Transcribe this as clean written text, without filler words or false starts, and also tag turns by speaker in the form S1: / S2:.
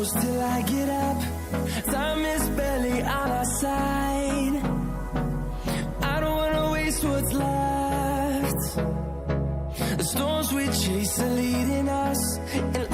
S1: close till I get up. Time is barely on our side. I don't wanna waste what's left. The storms we chase are leading us, and